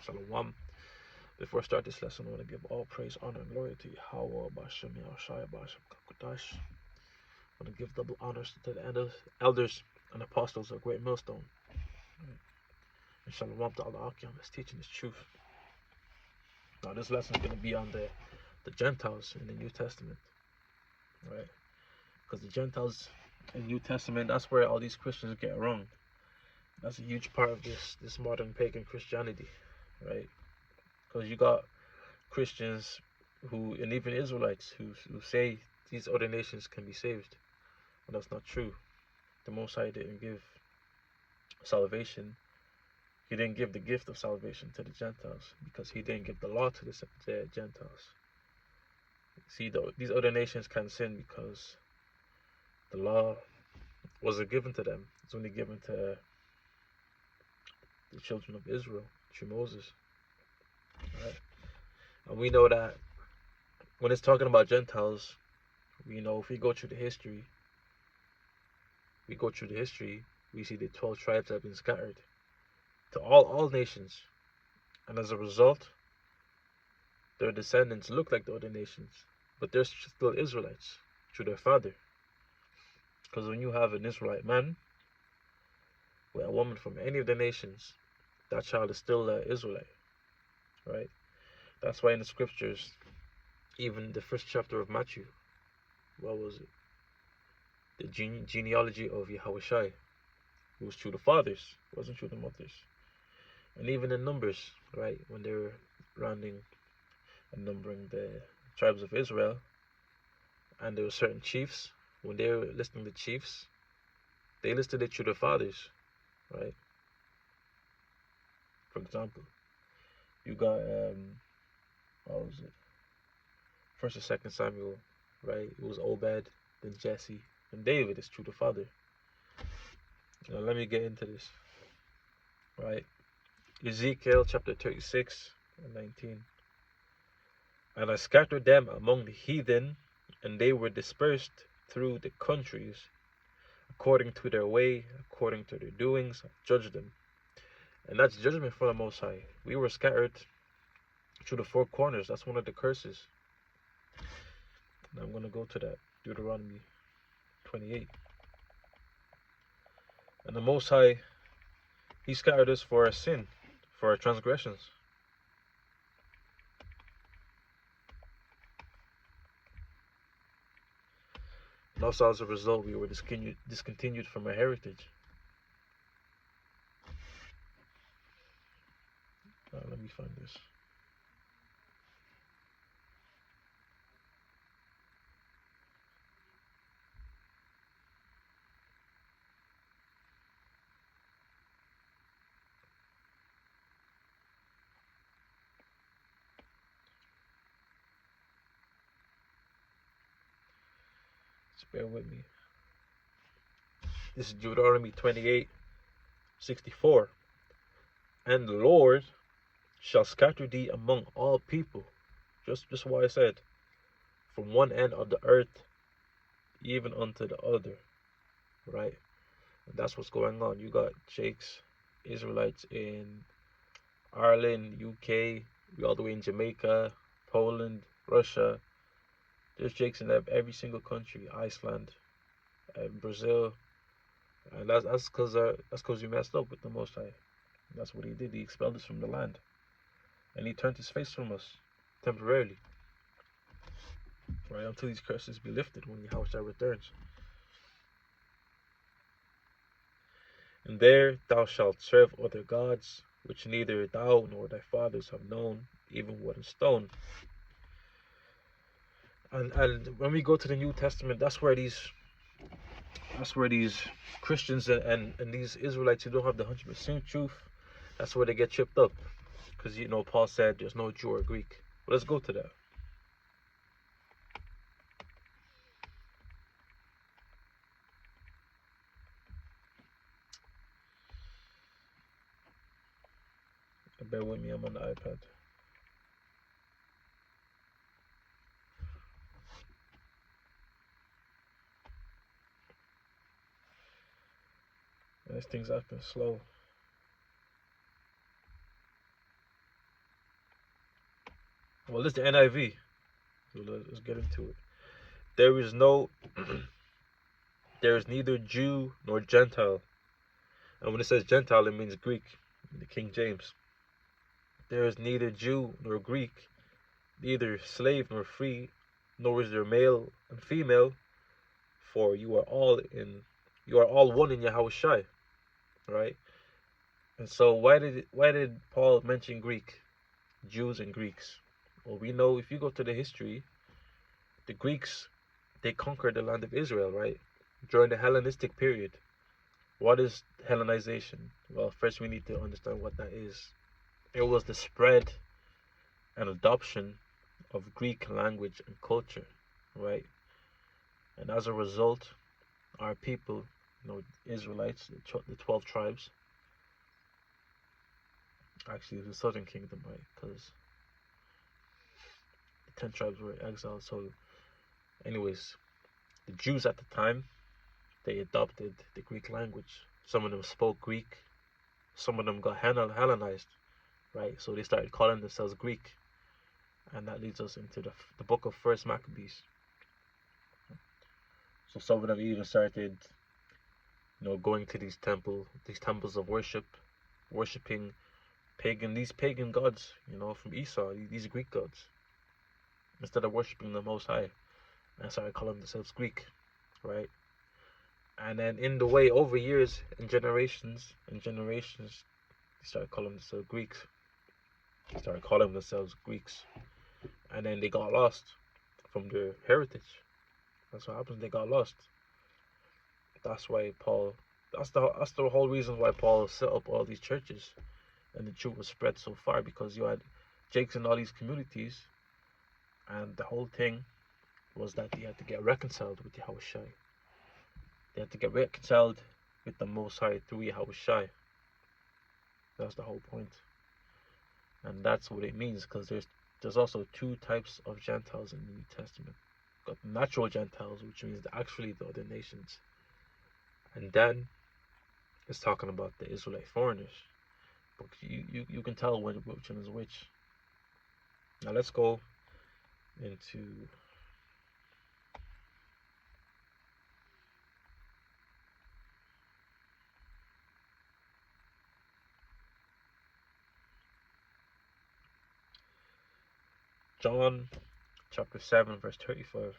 Shalom. Before I start this lesson, I want to give all praise, honor, and glory to Yahweh, Bashem, Yahushua, Bashem, Kakodash. I want to give double honors to the elders and apostles of Great Millstone. And Shalom to Allah Akim that's teaching His truth. Now, this lesson is going to be on the Gentiles in the New Testament, right? Because the Gentiles in the New Testament, that's where all these Christians get wrong. That's a huge part of this modern pagan Christianity, right? Because you got Christians who, and even Israelites who say these other nations can be saved. But that's not true. The Most High didn't give salvation. He didn't give the gift of salvation to the Gentiles because He didn't give the law to the Gentiles. See, these other nations can sin because the law wasn't given to them. It's only given to the children of Israel through Moses. Right? And we know that when it's talking about Gentiles, we know if we go through the history, we see the 12 tribes have been scattered to all nations. And as a result, their descendants look like the other nations, but they're still Israelites through their father. Because when you have an Israelite man with a woman from any of the nations, that child is still an Israelite, right? That's why in the scriptures, even the first chapter of Matthew, what was it? The genealogy of Yahushua. It was through the fathers, it wasn't through the mothers. And even in Numbers, right, when they were rounding and numbering the tribes of Israel, and there were certain chiefs, when they were listing the chiefs, they listed it through the fathers, right? For example, you got what was it? First and Second Samuel, right? It was Obed, then Jesse, and David is through the father. Now let me get into this, right? Ezekiel chapter 36 and 19. And I scattered them among the heathen, and they were dispersed through the countries, according to their way, according to their doings, I judged them. And that's judgment from the Most High. We were scattered through the four corners. That's one of the curses. Now I'm going to go to that. Deuteronomy 28. And the Most High, He scattered us for our sin, for our transgressions. And also as a result, we were discontinued from our heritage. Let me find this. Just bear with me. This is Deuteronomy 28:64. And the Lord shall scatter thee among all people. Just what I said. From one end of the earth even unto the other. Right? And that's what's going on. You got Jake's Israelites in Ireland, UK, all the way in Jamaica, Poland, Russia. There's Jakes in every single country, Iceland, Brazil, and that's because we messed up with the Most High. That's what He did. He expelled us from the land, and He turned His face from us temporarily, right, until these curses be lifted when Yahushua returns. And there thou shalt serve other gods, which neither thou nor thy fathers have known, even wood and stone. And when we go to the New Testament, that's where these Christians and these Israelites who don't have the 100% truth, that's where they get tripped up. Because, Paul said there's no Jew or Greek. But let's go to that. Bear with me, I'm on the iPad. And this thing's acting slow. Well, this is the NIV. So let's get into it. There is no, there is neither Jew nor Gentile. And when it says Gentile, it means Greek, in the King James. There is neither Jew nor Greek, neither slave nor free, nor is there male and female, for you are all one in Yahushua, right? And so why did Paul mention Greek, Jews and Greeks? Well, we know if you go to the history, the Greeks, they conquered the land of Israel, right? During the Hellenistic period. What is Hellenization? Well, first we need to understand what that is. It was the spread and adoption of Greek language and culture, right? And as a result, our people, Israelites, the 12 tribes, actually the southern kingdom, right? Because the 10 tribes were exiled. So, anyways, the Jews at the time, they adopted the Greek language. Some of them spoke Greek. Some of them got Hellenized, right? So they started calling themselves Greek. And that leads us into the book of First Maccabees. So some of them even started, going to these temples of worship, worshiping these pagan gods, from Esau, these Greek gods, instead of worshiping the Most High, and started calling themselves Greek, right? And then in the way, over years and generations, they started calling themselves Greeks. They started calling themselves Greeks, and then they got lost from their heritage. That's what happens. They got lost. That's why Paul. That's the whole reason why Paul set up all these churches, and the truth was spread so far, because you had Jakes in all these communities, and the whole thing was that they had to get reconciled with Yahushua. They had to get reconciled with the Most High through Yahushua. That's the whole point, and that's what it means. Because there's also two types of Gentiles in the New Testament. Got natural Gentiles, which means actually the other nations, and then it's talking about the Israelite foreigners. But you can tell which one is which. Now let's go into John chapter 7, verse 35.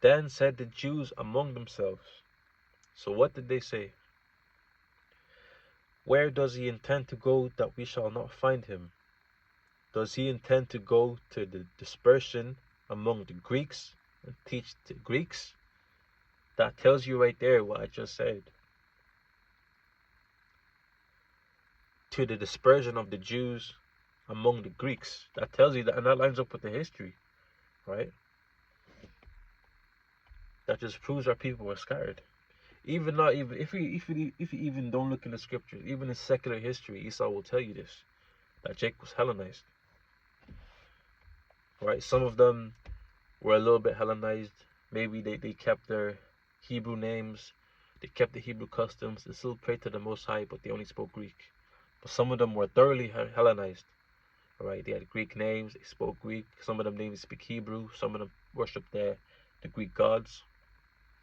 Then said the Jews among themselves. So what did they say? Where does he intend to go that we shall not find him? Does he intend to go to the dispersion among the Greeks and teach the Greeks? That tells you right there what I just said. To the dispersion of the Jews among the Greeks. That tells you that, and that lines up with the history, right? That just proves our people were scattered. Even not even if you even don't look in the scriptures, even in secular history, Esau will tell you this, that Jacob was Hellenized. Right? Some of them were a little bit Hellenized. Maybe they kept their Hebrew names, they kept the Hebrew customs, they still prayed to the Most High, but they only spoke Greek. But some of them were thoroughly Hellenized. Right? They had Greek names, they spoke Greek. Some of them didn't even speak Hebrew. Some of them worshipped the Greek gods.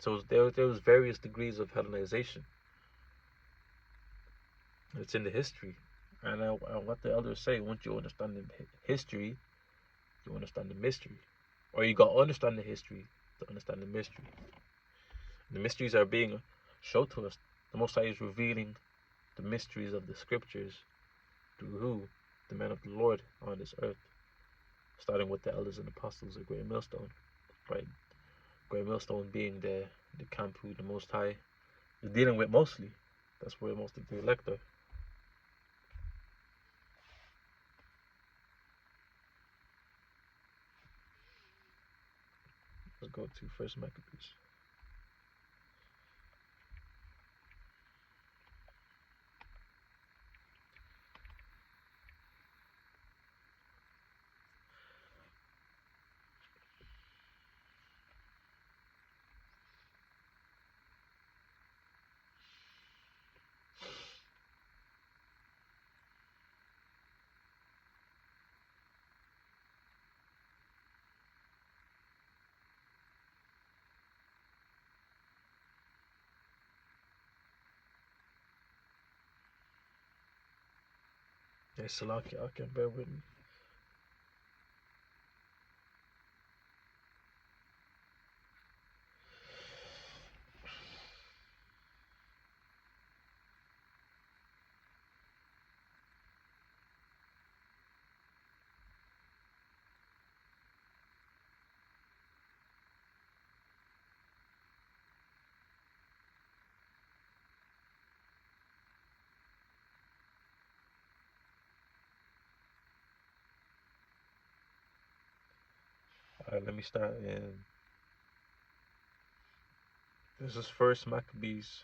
So there was various degrees of Hellenization. It's in the history. And what the elders say, once you understand the history, you understand the mystery. Or you got to understand the history to understand the mystery. The mysteries are being shown to us. The Most High is revealing the mysteries of the scriptures through who? The men of the Lord on this earth. Starting with the elders and apostles of Great Millstone. Right? Great Millstone being the camp who the Most High is dealing with mostly. That's where most of the elect are. Let's go to First Maccabees. Hey, Salaki, okay, bear with me. Alright, let me start in. This is First Maccabees.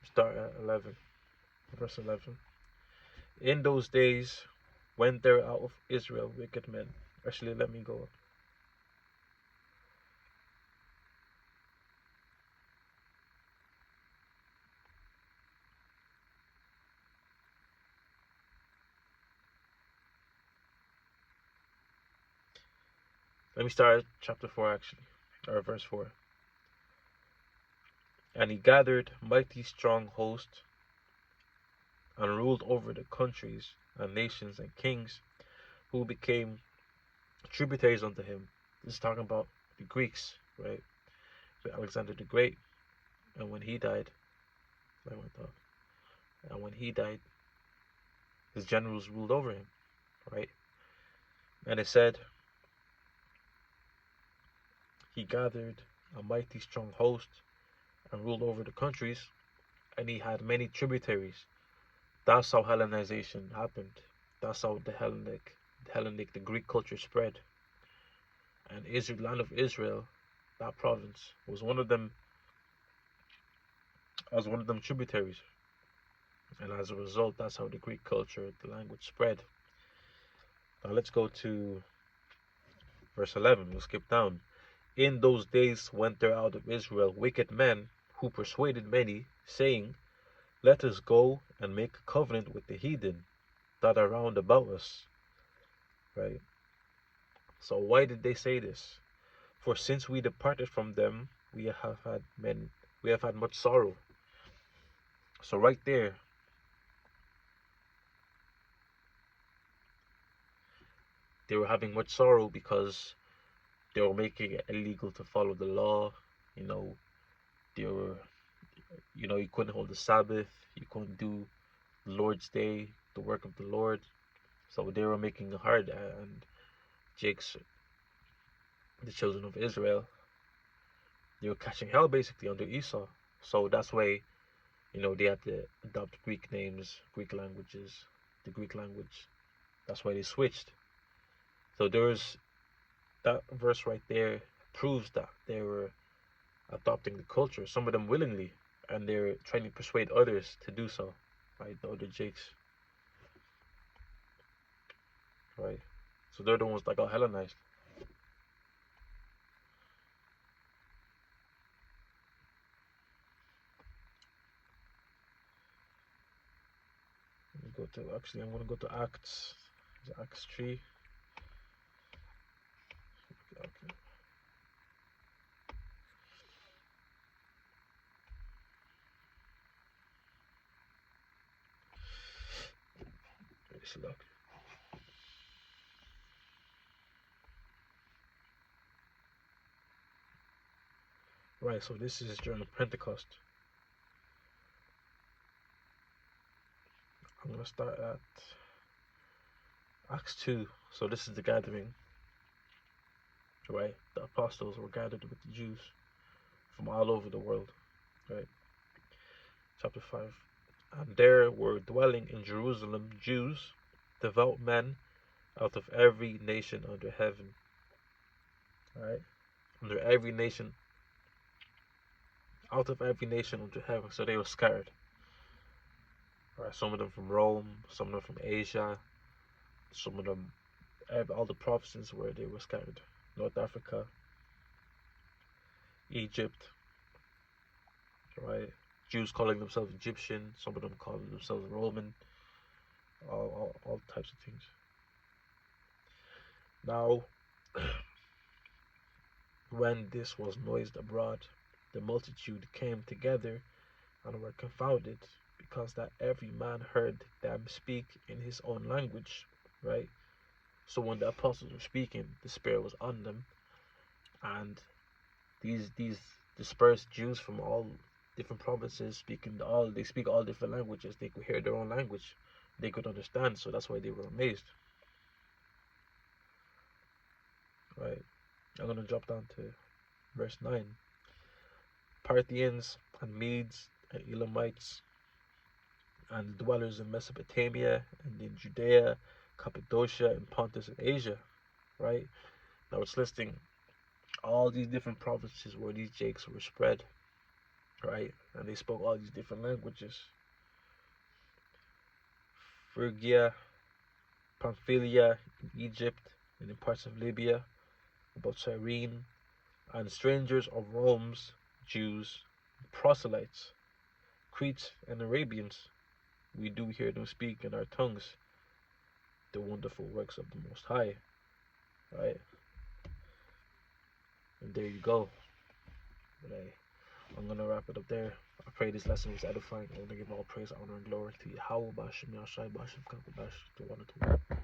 Start at 11, verse 11. In those days, went there out of Israel wicked men. Actually, let me go. Let me start at chapter 4, actually, or verse 4. And he gathered mighty strong host and ruled over the countries and nations and kings who became tributaries unto him. This is talking about the Greeks, right? With Alexander the Great, and when he died, and when he died, his generals ruled over him, right? And it said, he gathered a mighty strong host and ruled over the countries, and he had many tributaries. That's how Hellenization happened. That's how the Hellenic, the Greek culture spread. And Israel, land of Israel, that province was one of them, tributaries. And as a result, that's how the Greek culture, the language spread. Now let's go to verse 11. We'll skip down. In those days went there out of Israel wicked men who persuaded many, saying, let us go and make a covenant with the heathen that are round about us. Right? So why did they say this? For since we departed from them, we have had much sorrow. So right there, they were having much sorrow because they were making it illegal to follow the law. You know, they were, you couldn't hold the Sabbath, you couldn't do the Lord's Day, the work of the Lord. So they were making it hard, and Jake's, the children of Israel, they were catching hell basically under Esau. So that's why, they had to adopt Greek names, Greek languages, the Greek language. That's why they switched. So there's that verse right there proves that they were adopting the culture, some of them willingly, and they're trying to persuade others to do so, right? The other Jakes, right? So they're the ones that got Hellenized. I'm gonna go to Acts. Acts 3. Okay. Look. Right, so this is during Pentecost. I'm gonna start at Acts 2. So this is the gathering, right? The apostles were gathered with the Jews from all over the world, right? Chapter 5. And there were dwelling in Jerusalem Jews, devout men, out of every nation under heaven. Right? Under every nation, out of every nation under heaven. So they were scattered. Right? Some of them from Rome, some of them from Asia, some of them, all the provinces where they were scattered. North Africa, Egypt, right? Jews calling themselves Egyptian, some of them calling themselves Roman, all types of things. Now, When this was noised abroad, the multitude came together and were confounded, because that every man heard them speak in his own language, right? So when the apostles were speaking, the Spirit was on them, and these dispersed Jews from all different provinces they speak all different languages. They could hear their own language, they could understand. So that's why they were amazed, right? I'm gonna drop down to verse 9. Parthians and Medes and Elamites and dwellers in Mesopotamia and in Judea, Cappadocia, and Pontus and Asia, right? Now it's listing all these different provinces where these Jakes were spread, right? And they spoke all these different languages. Phrygia, Pamphylia, in Egypt, and in parts of Libya, about Cyrene, and strangers of Rome's Jews, proselytes, Cretes and Arabians. We do hear them speak in our tongues the wonderful works of the Most High, right? And there you go. But I'm gonna wrap it up there. I pray this lesson was edifying. I want to give all praise, honor, and glory to Yahweh, Bashem, Yashai, Bashem, Kakodash, to one and to one.